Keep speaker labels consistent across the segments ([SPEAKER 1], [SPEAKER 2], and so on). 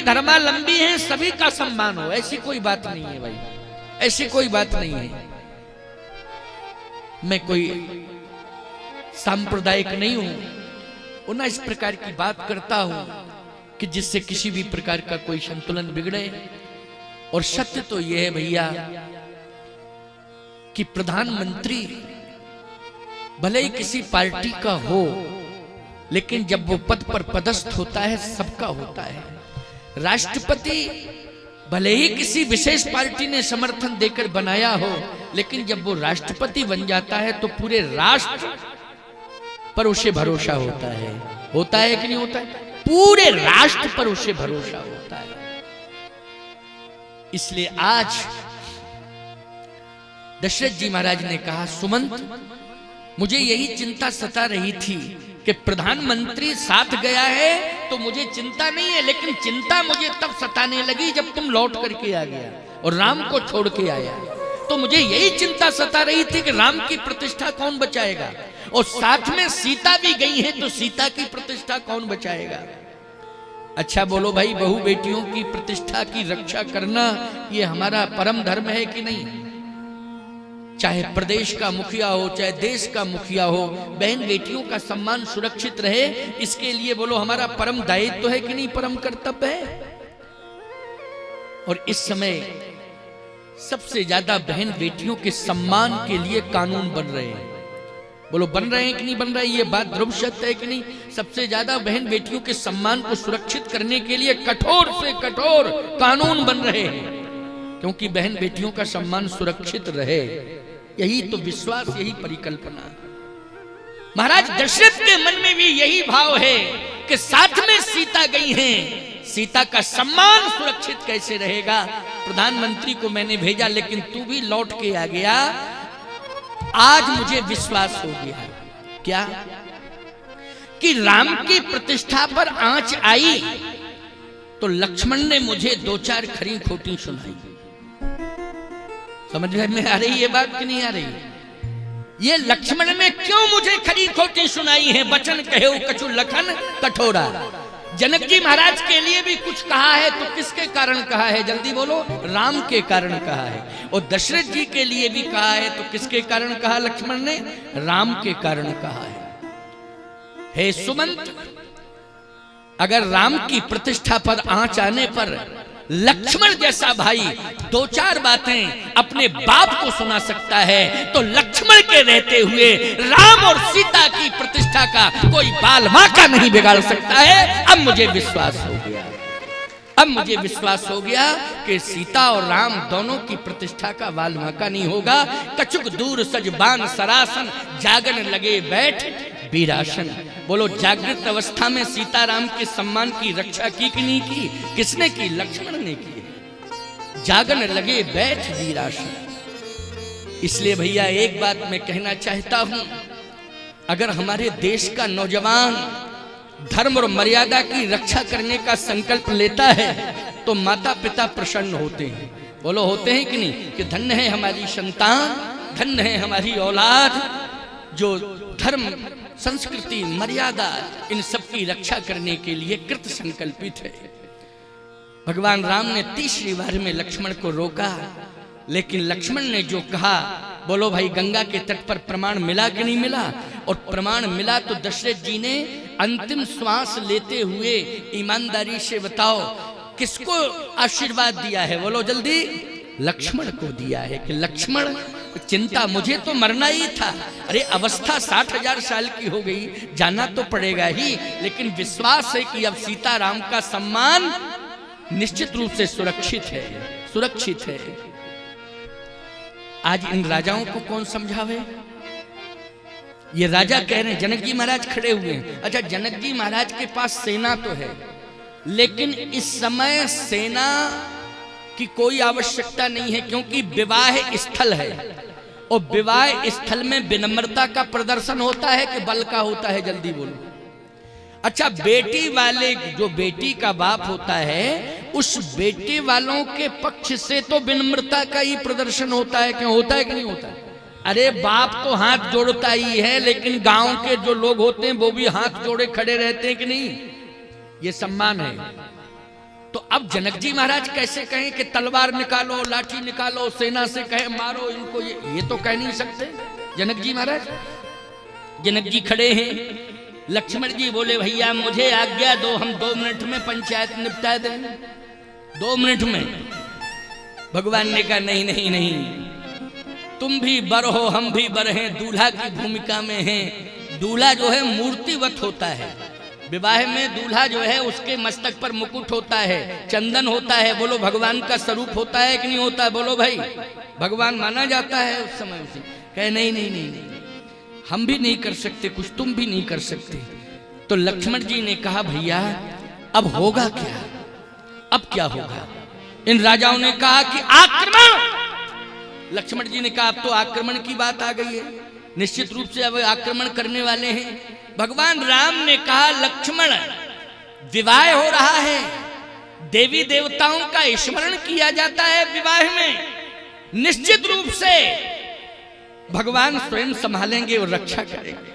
[SPEAKER 1] धर्मावलंबी हैं सभी का सम्मान हो, ऐसी कोई बात नहीं है भाई, ऐसी कोई बात नहीं है। मैं कोई सांप्रदायिक नहीं हूं और ना इस प्रकार की बात करता हूं कि जिससे किसी भी प्रकार का कोई संतुलन बिगड़े। और सत्य तो यह है भैया कि प्रधानमंत्री भले ही किसी पार्टी का हो, लेकिन जब वो पद पर पदस्थ होता है सबका होता है। राष्ट्रपति भले ही किसी विशेष पार्टी ने समर्थन देकर बनाया हो, लेकिन जब वो राष्ट्रपति बन जाता है तो पूरे राष्ट्र पर उसे भरोसा होता है। होता है कि नहीं होता है? पूरे राष्ट्र पर उसे भरोसा होता है। इसलिए आज दशरथ जी महाराज ने कहा, सुमंत मुझे यही चिंता सता रही थी कि प्रधानमंत्री साथ गया है तो मुझे चिंता नहीं है, लेकिन चिंता मुझे तब सताने लगी जब तुम लौट करके आ गया और राम को छोड़ के आया। तो मुझे यही चिंता सता रही थी कि राम की प्रतिष्ठा कौन बचाएगा, और साथ में सीता भी गई है तो सीता की प्रतिष्ठा कौन बचाएगा। अच्छा बोलो भाई, बहू बेटियों की प्रतिष्ठा की रक्षा करना ये हमारा परम धर्म है कि नहीं? चाहे प्रदेश का मुखिया हो, चाहे देश का मुखिया हो, बहन बेटियों का सम्मान सुरक्षित रहे, इसके लिए बोलो हमारा परम दायित्व है कि नहीं, परम कर्तव्य है। और इस समय सबसे ज्यादा बहन बेटियों के सम्मान के लिए कानून बन रहे हैं। बोलो बन रहे हैं कि नहीं बन रहे? ये बात ध्रुव सत्य है कि नहीं? सबसे ज्यादा बहन बेटियों के सम्मान को सुरक्षित करने के लिए कठोर से कठोर कानून बन रहे हैं, क्योंकि बहन बेटियों का सम्मान सुरक्षित रहे। यही तो विश्वास, यही परिकल्पना। महाराज दशरथ के मन में भी यही भाव है कि साथ में सीता गई हैं, सीता का सम्मान सुरक्षित कैसे रहेगा। प्रधानमंत्री को मैंने भेजा लेकिन तू भी लौट के आ गया। आज मुझे विश्वास हो गया क्या कि राम की प्रतिष्ठा पर आंच आई तो लक्ष्मण ने मुझे दो चार खरी खोटी सुनाई। समझ में आ रही है बात कि नहीं आ रही? ये लक्ष्मण ने क्यों मुझे खरी खोटी सुनाई है? वचन कहे कछु लखन कठोरा। जनक जी महाराज के लिए भी कुछ कहा है तो किसके कारण कहा है? जल्दी बोलो। राम के कारण कहा है। और दशरथ जी के लिए भी कहा है तो किसके कारण कहा लक्ष्मण ने? राम के कारण कहा है। हे सुमंत, अगर राम की प्रतिष्ठा पर आंच आने पर लक्ष्मण जैसा भाई दो चार बातें अपने बाप को सुना सकता है, तो लक्ष्मण के रहते हुए राम और सीता की प्रतिष्ठा का कोई बाल वाका नहीं बिगाड़ सकता है। अब मुझे विश्वास हो गया, अब मुझे विश्वास हो गया कि सीता और राम दोनों की प्रतिष्ठा का बाल वाका नहीं होगा। कछुक दूर सजबान सरासन, जागन लगे बैठ वीरासन। बोलो जागृत अवस्था में सीताराम के सम्मान की रक्षा की कि नहीं की? किसने की? लक्ष्मण ने की। जागन लगे बैठ वीरासन। इसलिए भैया एक बात मैं कहना चाहता हूं, अगर हमारे देश का नौजवान धर्म और मर्यादा की रक्षा करने का संकल्प लेता है तो माता पिता प्रसन्न होते हैं। बोलो होते हैं कि नहीं? कि धन्य है हमारी संतान, धन्य है हमारी औलाद जो धर्म संस्कृति मर्यादा इन सब की रक्षा करने के लिए कृत संकल्पित है। भगवान राम ने तीसरी बार में लक्ष्मण को रोका, लेकिन लक्ष्मण ने जो कहा, बोलो भाई गंगा के तट पर प्रमाण मिला कि नहीं मिला? और प्रमाण मिला तो दशरथ जी ने अंतिम श्वास लेते हुए ईमानदारी से बताओ किसको आशीर्वाद दिया है? बोलो जल्दी। लक्ष्मण को दिया है कि लक्ष्मण चिंता, मुझे तो मरना ही था। अरे अवस्था 60,000 साल की हो गई, जाना तो पड़ेगा ही, लेकिन विश्वास है कि अब सीता राम का सम्मान निश्चित रूप से सुरक्षित है, सुरक्षित है। आज इन राजाओं को कौन समझावे? ये राजा कह रहे हैं, जनक जी महाराज खड़े हुए हैं। अच्छा, जनक जी महाराज के पास सेना तो है, लेकिन इस समय सेना की कोई आवश्यकता नहीं है, क्योंकि विवाह स्थल है और विवाह स्थल में विनम्रता का प्रदर्शन होता है कि बल का होता है? जल्दी बोलो। अच्छा, बेटी वाले जो बेटी का बाप होता है उस बेटे वालों के पक्ष से तो विनम्रता का ही प्रदर्शन होता है। क्यों होता है कि नहीं होता? अरे बाप तो हाथ जोड़ता ही है, लेकिन गांव के जो लोग होते हैं वो भी हाथ जोड़े खड़े रहते हैं कि नहीं? ये सम्मान है। तो अब अब जनक जी महाराज कैसे कहें कि तलवार निकालो, लाठी निकालो, सेना से कहे मारो इनको, ये तो कह नहीं सकते जनक जी महाराज। जनक जी खड़े हैं, लक्ष्मण जी बोले भैया मुझे आज्ञा दो, हम 2 मिनट में पंचायत निपटा दें, 2 मिनट में। भगवान ने कहा नहीं नहीं नहीं, तुम भी बर हो हम भी बर हैं, दूल्हा की भूमिका में हैं। दूल्हा जो है मूर्तिवत होता है, विवाह में दूल्हा जो है उसके मस्तक पर मुकुट होता है, चंदन होता है। बोलो भगवान का स्वरूप होता है कि नहीं होता है? बोलो भाई, भगवान माना जाता है उस समय उसे। कहे नहीं नहीं नहीं नहीं, हम भी नहीं कर सकते कुछ, तुम भी नहीं कर सकते। तो लक्ष्मण जी ने कहा भैया अब होगा क्या, अब क्या होगा? इन राजाओं ने कहा कि आक्रमण। लक्ष्मण जी ने कहा अब तो आक्रमण की बात आ गई है, निश्चित रूप से अब आक्रमण करने वाले हैं। भगवान राम ने कहा लक्ष्मण विवाह हो रहा है, देवी देवताओं का स्मरण किया जाता है विवाह में, निश्चित रूप से भगवान स्वयं संभालेंगे और रक्षा करेंगे।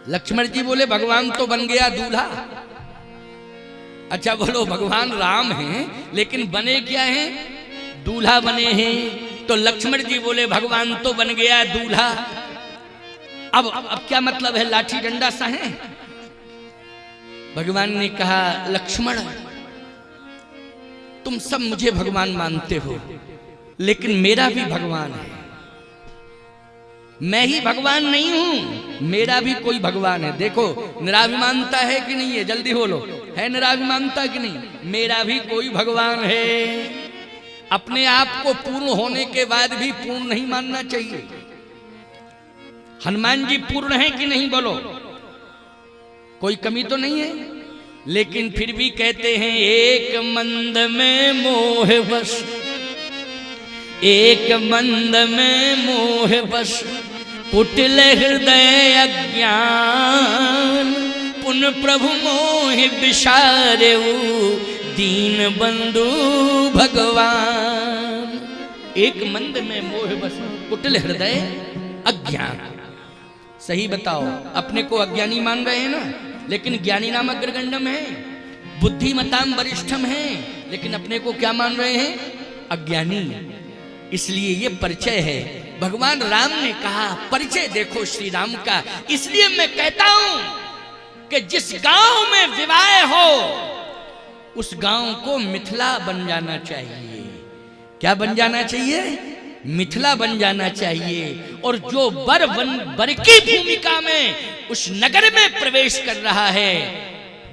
[SPEAKER 1] लक्ष्मण जी बोले भगवान तो बन गया दूल्हा। अच्छा बोलो भगवान राम हैं लेकिन बने क्या हैं? दूल्हा बने हैं। तो लक्ष्मण जी बोले भगवान तो बन गया दूल्हा, अब क्या मतलब है, लाठी डंडा सहे? भगवान ने कहा लक्ष्मण तुम सब मुझे भगवान मानते हो, लेकिन मेरा भी भगवान है। मैं ही भगवान नहीं हूं, मेरा भी कोई भगवान है। देखो निराभिमानता है कि नहीं है? जल्दी बोलो, है निराभिमानता कि नहीं? मेरा भी कोई भगवान है। अपने आप को पूर्ण होने के बाद भी पूर्ण नहीं मानना चाहिए। हनुमान जी पूर्ण है कि नहीं? बोलो, कोई कमी तो नहीं है, लेकिन फिर भी कहते हैं एक मंद में मोह बस, एक मंद में मोह बस, कुटिल हृदय अज्ञान, पुन प्रभु मोहि विसारेऊ, दीन बंधु भगवान। एक मंद में मोह बस, कुटिल हृदय अज्ञान। सही बताओ, अपने को अज्ञानी मान रहे हैं ना, लेकिन ज्ञानी नाम अग्रगण्यम है, बुद्धिमताम वरिष्ठम है, लेकिन अपने को क्या मान रहे हैं? अज्ञानी। इसलिए ये परिचय है। भगवान राम ने कहा परिचय देखो श्री राम का। इसलिए मैं कहता हूं कि जिस गांव में विवाह हो उस गांव को मिथिला बन जाना चाहिए। क्या बन जाना चाहिए? मिथिला बन जाना चाहिए। और जो बर की भूमिका में उस नगर में प्रवेश कर रहा है,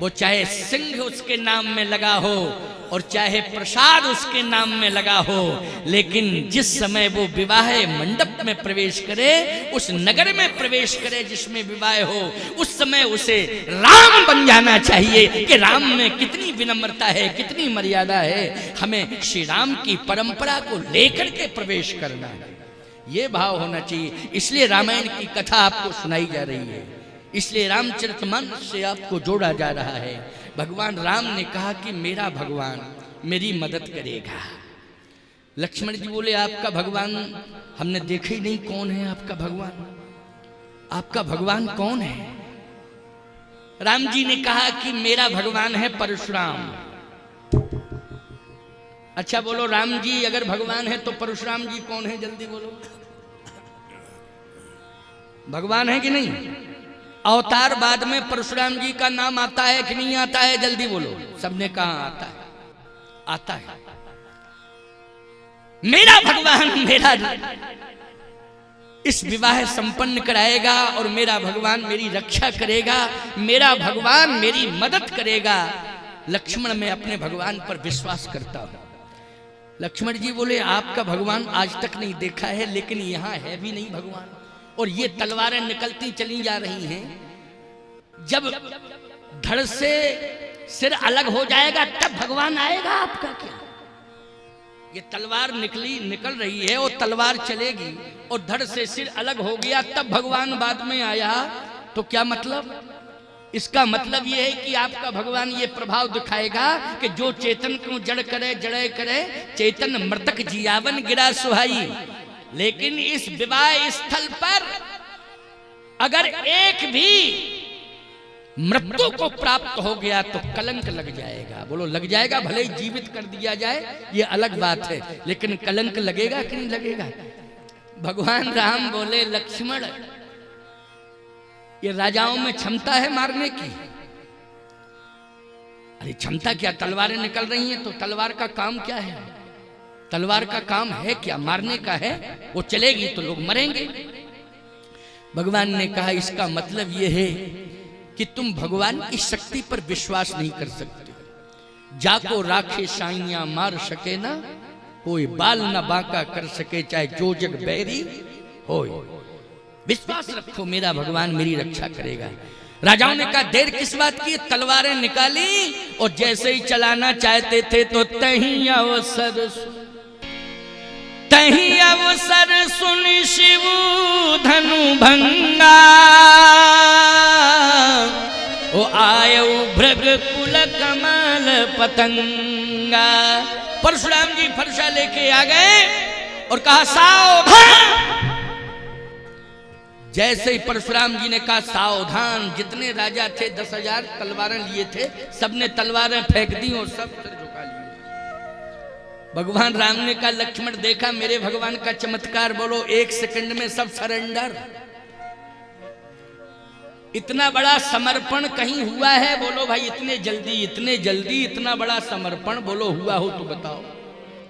[SPEAKER 1] वो चाहे सिंह उसके नाम में लगा हो और चाहे प्रसाद उसके नाम में लगा हो, लेकिन जिस समय वो विवाह मंडप में प्रवेश करे, उस नगर में प्रवेश करे जिसमें विवाह हो, उस समय उसे राम बन जाना चाहिए कि राम में कितनी विनम्रता है, कितनी मर्यादा है, हमें श्री राम की परंपरा को लेकर के प्रवेश करना है। ये भाव होना चाहिए। इसलिए रामायण की कथा आपको सुनाई जा रही है, इसलिए रामचरितमानस से आपको जोड़ा जा रहा है। भगवान राम ने कहा कि मेरा भगवान मेरी मदद करेगा। लक्ष्मण जी बोले आपका भगवान हमने देखा ही नहीं, कौन है आपका भगवान? आपका भगवान कौन है? राम जी ने कहा कि मेरा भगवान है परशुराम। अच्छा बोलो, राम जी अगर भगवान है तो परशुराम जी कौन है? जल्दी बोलो, भगवान है कि नहीं? अवतार बाद में परशुराम जी का नाम आता है कि नहीं आता है? जल्दी बोलो। सबने कहा आता है, आता है। मेरा भगवान मेरा इस विवाह संपन्न कराएगा और मेरा भगवान मेरी रक्षा करेगा, मेरा भगवान मेरी मदद करेगा। लक्ष्मण मैं अपने भगवान पर विश्वास करता हूं। लक्ष्मण जी बोले आपका भगवान आज तक नहीं देखा है, लेकिन यहां है भी नहीं भगवान, और ये तलवारें निकलती चली जा रही हैं। जब धड़ से सिर अलग हो जाएगा तब भगवान आएगा आपका क्या? ये तलवार निकल रही है और तलवार चलेगी और धड़ से सिर अलग हो गया तब भगवान बाद में आया, तो क्या मतलब? इसका मतलब ये है कि आपका भगवान ये प्रभाव दिखाएगा कि जो चेतन को जड़ करे जड़े करे, चेतन मृतक जियावन गिरा सुहाई। लेकिन इस विवाह स्थल पर अगर एक भी मृत्यु को प्राप्त हो गया तो कलंक लग जाएगा। बोलो लग जाएगा, भले ही जीवित कर दिया जाए ये अलग बात है, लेकिन कलंक लगेगा कि नहीं लगेगा। भगवान राम बोले लक्ष्मण ये राजाओं में क्षमता है मारने की? अरे क्षमता क्या, तलवारें निकल रही हैं तो तलवार का काम क्या है? तलवार का काम है क्या? मारने का है। वो चलेगी तो लोग मरेंगे। भगवान ने कहा इसका मतलब यह है कि तुम भगवान की शक्ति पर विश्वास नहीं कर सकते। जाको राखे साइया मार सके ना, कोई बाल न बांका कर सके, चाहे जो जग बैरी हो। विश्वास रखो मेरा भगवान मेरी रक्षा करेगा। राजाओं ने कहा देर किस बात की? तलवारें निकाली और जैसे ही चलाना चाहते थे तो तहीं अवसर सुन शिव धनु भंगा, ओ आयो भृग कुल कमल पतंगा। परशुराम जी फरसा लेके आ गए और कहा सावधान। जैसे ही परशुराम जी ने कहा सावधान, जितने राजा थे 10,000 तलवारें लिए थे, सबने तलवारें फेंक दी और सब सिर झुका लिए। भगवान राम ने कहा लक्ष्मण देखा मेरे भगवान का चमत्कार। बोलो 1 सेकंड में सब सरेंडर। इतना बड़ा समर्पण कहीं हुआ है? बोलो भाई इतने जल्दी इतना बड़ा समर्पण बोलो हुआ हो तो बताओ।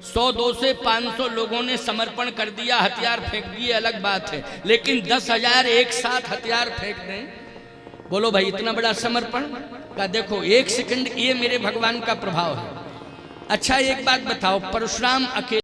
[SPEAKER 1] 100, 200, 500 लोगों ने समर्पण कर दिया, हथियार फेंक दिए, अलग बात है, लेकिन 10,000 एक साथ हथियार फेंक दें, बोलो भाई इतना बड़ा समर्पण का? देखो 1 सेकंड, ये मेरे भगवान का प्रभाव है। अच्छा एक बात बताओ, परशुराम अकेले